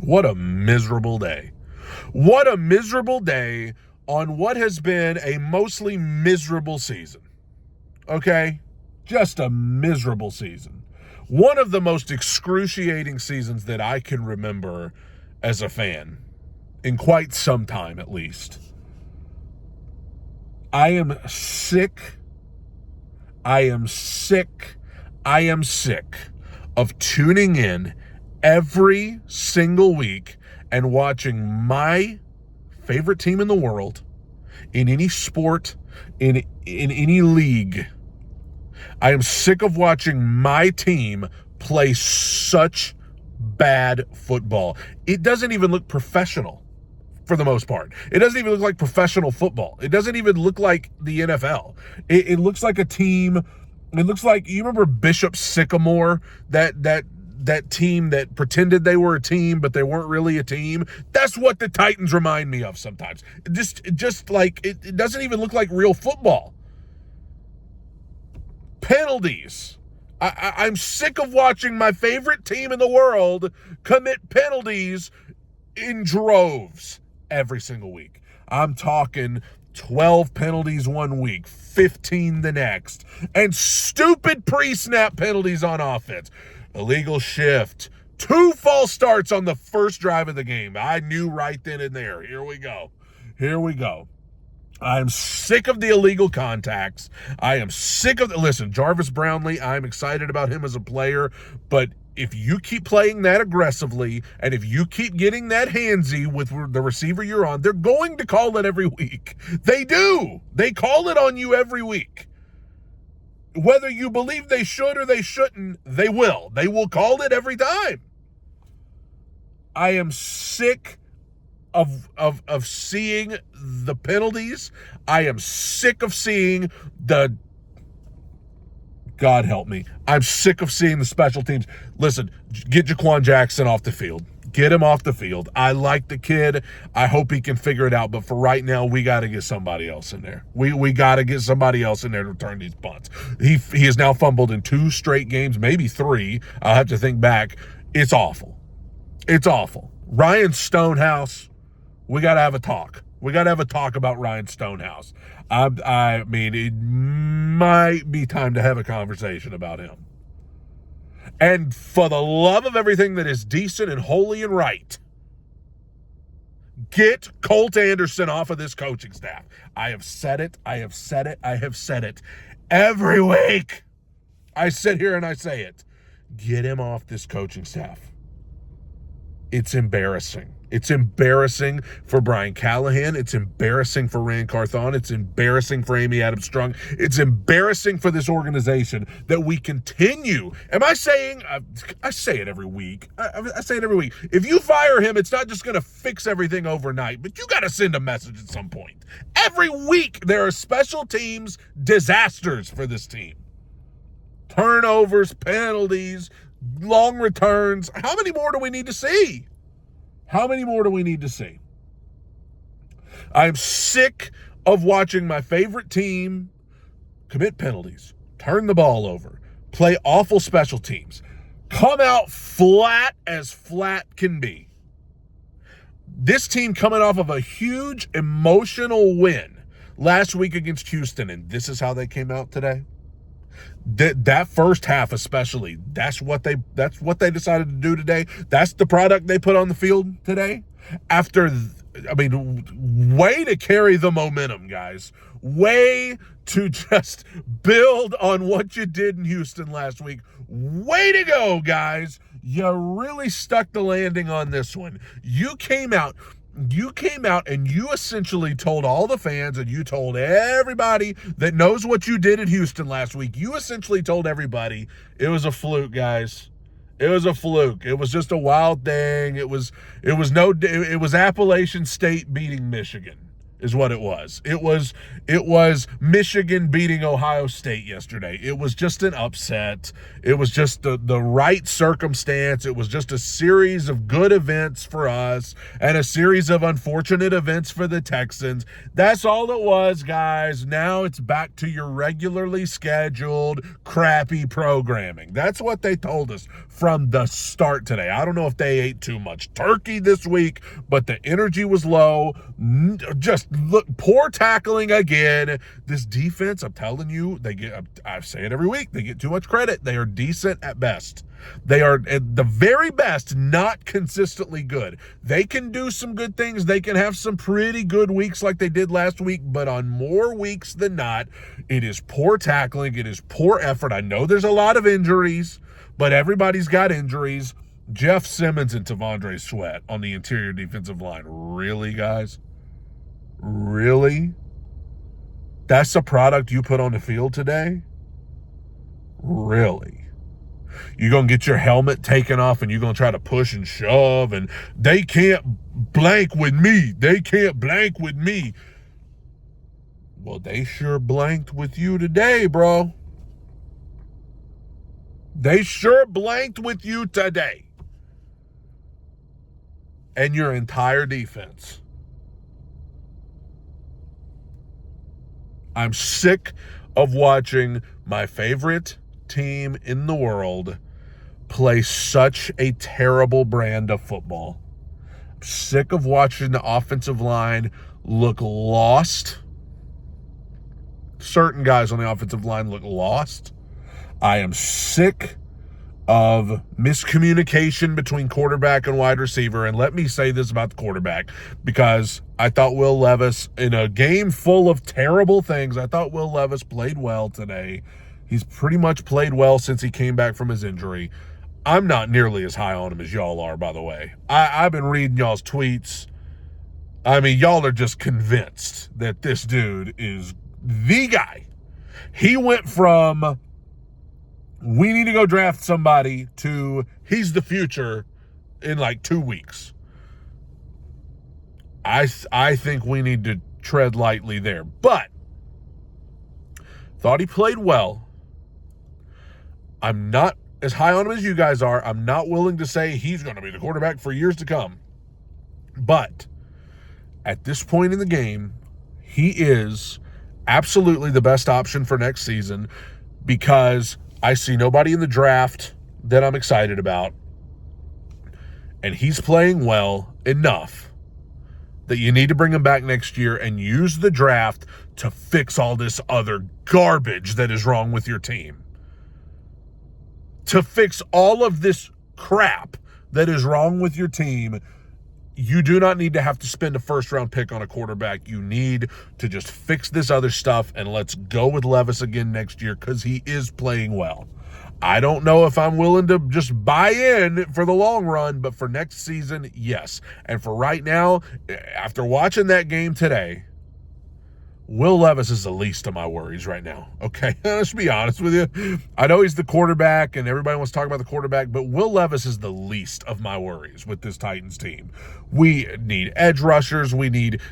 What a miserable day. What a miserable day on what has been a mostly miserable season. Okay? Just a miserable season. One of the most excruciating seasons that I can remember as a fan, in quite some time at least. I am sick of tuning in every single week and watching my favorite team in the world, in any sport, in any league. I am sick of watching my team play such bad football. It doesn't even look professional for the most part. It doesn't even look like professional football. It doesn't even look like the NFL. It looks like a team. It looks like, you remember Bishop Sycamore, that team that pretended they were a team, but they weren't really a team? That's what the Titans remind me of sometimes. Just like, it doesn't even look like real football. Penalties. I'm sick of watching my favorite team in the world commit penalties in droves every single week. I'm talking 12 penalties one week, 15 the next, and stupid pre-snap penalties on offense. Illegal shift, 2 false starts on the first drive of the game. I knew right then and there. Here we go. I'm sick of the illegal contacts. I am sick of listen, Jarvis Brownlee, I'm excited about him as a player, but if you keep playing that aggressively and if you keep getting that handsy with the receiver you're on, they're going to call it every week. They do. They call it on you every week. Whether you believe they should or they shouldn't, they will. They will call it every time. I am sick of seeing the penalties. I am sick of seeing the God help me. I'm sick of seeing the special teams. Listen, get Jaquan Jackson off the field. Get him off the field. I like the kid. I hope he can figure it out. But for right now, we got to get somebody else in there. We got to get somebody else in there to return these punts. He has now fumbled in 2 straight games, maybe 3. I'll have to think back. It's awful. It's awful. Ryan Stonehouse, we got to have a talk. We got to have a talk about Ryan Stonehouse. I mean, it might be time to have a conversation about him. And for the love of everything that is decent and holy and right, get Colt Anderson off of this coaching staff. I have said it. Every week, I sit here and I say it. Get him off this coaching staff. It's embarrassing. It's embarrassing for Brian Callahan. It's embarrassing for Rand Carthon. It's embarrassing for Amy Adams Strong. It's embarrassing for this organization that we continue. Am I saying, I say it every week. I say it every week. If you fire him, it's not just going to fix everything overnight, but you got to send a message at some point. Every week, there are special teams disasters for this team. Turnovers, penalties, long returns. How many more do we need to see? I'm sick of watching my favorite team commit penalties, turn the ball over, play awful special teams, come out flat as flat can be. This team coming off of a huge emotional win last week against Houston, and this is how they came out today. That first half especially, that's what they decided to do today. That's the product they put on the field today. Way to carry the momentum, guys. Way to just build on what you did in Houston last week. Way to go, guys. You really stuck the landing on this one. You came out and you essentially told all the fans, and you told everybody that knows what you did in Houston last week. You essentially told everybody it was a fluke, guys. It was a fluke. It was just a wild thing. It was Appalachian State beating Michigan. is what it was. It was Michigan beating Ohio State yesterday. It was just an upset. It was just the right circumstance. It was just a series of good events for us and a series of unfortunate events for the Texans. That's all it was, guys. Now it's back to your regularly scheduled crappy programming. That's what they told us from the start today. I don't know if they ate too much turkey this week, but the energy was low. Just look, poor tackling again. This defense, I'm telling you, I say it every week, they get too much credit. They are decent at best. They are at the very best, not consistently good. They can do some good things. They can have some pretty good weeks like they did last week, but on more weeks than not, it is poor tackling. It is poor effort. I know there's a lot of injuries, but everybody's got injuries. Jeff Simmons and T'Vondre Sweat on the interior defensive line. Really, guys? Really? That's the product you put on the field today? Really? You're going to get your helmet taken off and you're going to try to push and shove and they can't blank with me. They can't blank with me. Well, they sure blanked with you today, bro. They sure blanked with you today. And your entire defense. I'm sick of watching my favorite team in the world play such a terrible brand of football. I'm sick of watching the offensive line look lost. Certain guys on the offensive line look lost. I am sick of miscommunication between quarterback and wide receiver. And let me say this about the quarterback, because I thought Will Levis, in a game full of terrible things, I thought Will Levis played well today. He's pretty much played well since he came back from his injury. I'm not nearly as high on him as y'all are, by the way. I've been reading y'all's tweets. I mean, y'all are just convinced that this dude is the guy. He went from we need to go draft somebody to he's the future in like 2 weeks. I think we need to tread lightly there. But thought he played well. I'm not as high on him as you guys are. I'm not willing to say he's going to be the quarterback for years to come. But at this point in the game, he is absolutely the best option for next season because I see nobody in the draft that I'm excited about. And he's playing well enough that you need to bring him back next year and use the draft to fix all this other garbage that is wrong with your team. To fix all of this crap that is wrong with your team, you do not need to have to spend a first-round pick on a quarterback. You need to just fix this other stuff, and let's go with Levis again next year because he is playing well. I don't know if I'm willing to just buy in for the long run, but for next season, yes. And for right now, after watching that game today, Will Levis is the least of my worries right now, okay? Let's be honest with you. I know he's the quarterback, and everybody wants to talk about the quarterback, but Will Levis is the least of my worries with this Titans team. We need edge rushers. We need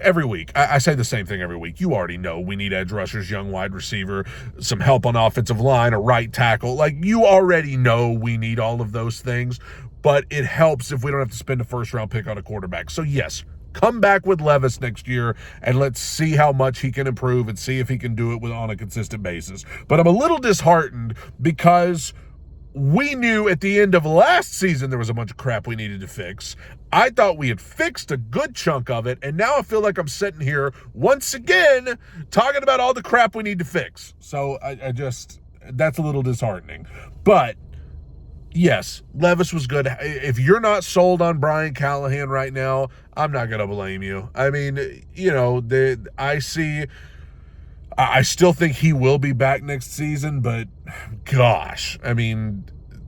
every week. I say the same thing every week. You already know we need edge rushers, young wide receiver, some help on offensive line, a right tackle. Like, you already know we need all of those things, but it helps if we don't have to spend a first-round pick on a quarterback. So, yes, come back with Levis next year, and let's see how much he can improve and see if he can do it on a consistent basis. But I'm a little disheartened because we knew at the end of last season there was a bunch of crap we needed to fix. I thought we had fixed a good chunk of it, and now I feel like I'm sitting here once again talking about all the crap we need to fix. So I just, that's a little disheartening. But yes, Levis was good. If you're not sold on Brian Callahan right now, I'm not going to blame you. I mean, you know, I still think he will be back next season, but gosh, I mean,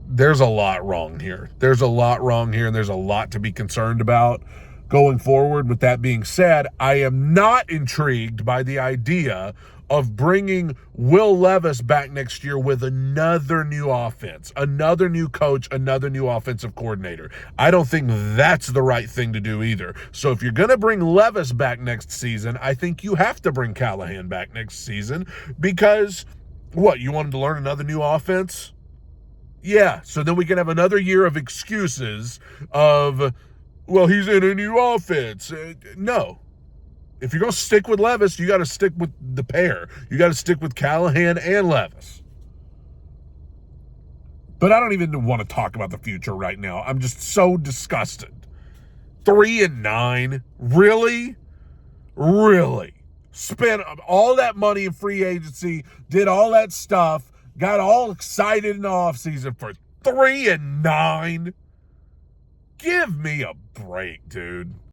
there's a lot wrong here. There's a lot wrong here, and there's a lot to be concerned about going forward. With that being said, I am not intrigued by the idea of bringing Will Levis back next year with another new offense, another new coach, another new offensive coordinator. I don't think that's the right thing to do either. So if you're going to bring Levis back next season, I think you have to bring Callahan back next season because, what, you want him to learn another new offense? Yeah, so then we can have another year of excuses of, well, he's in a new offense. No. If you're going to stick with Levis, you got to stick with the pair. You got to stick with Callahan and Levis. But I don't even want to talk about the future right now. I'm just so disgusted. 3-9? Really? Really? Spent all that money in free agency, did all that stuff, got all excited in the offseason for 3-9? Give me a break, dude.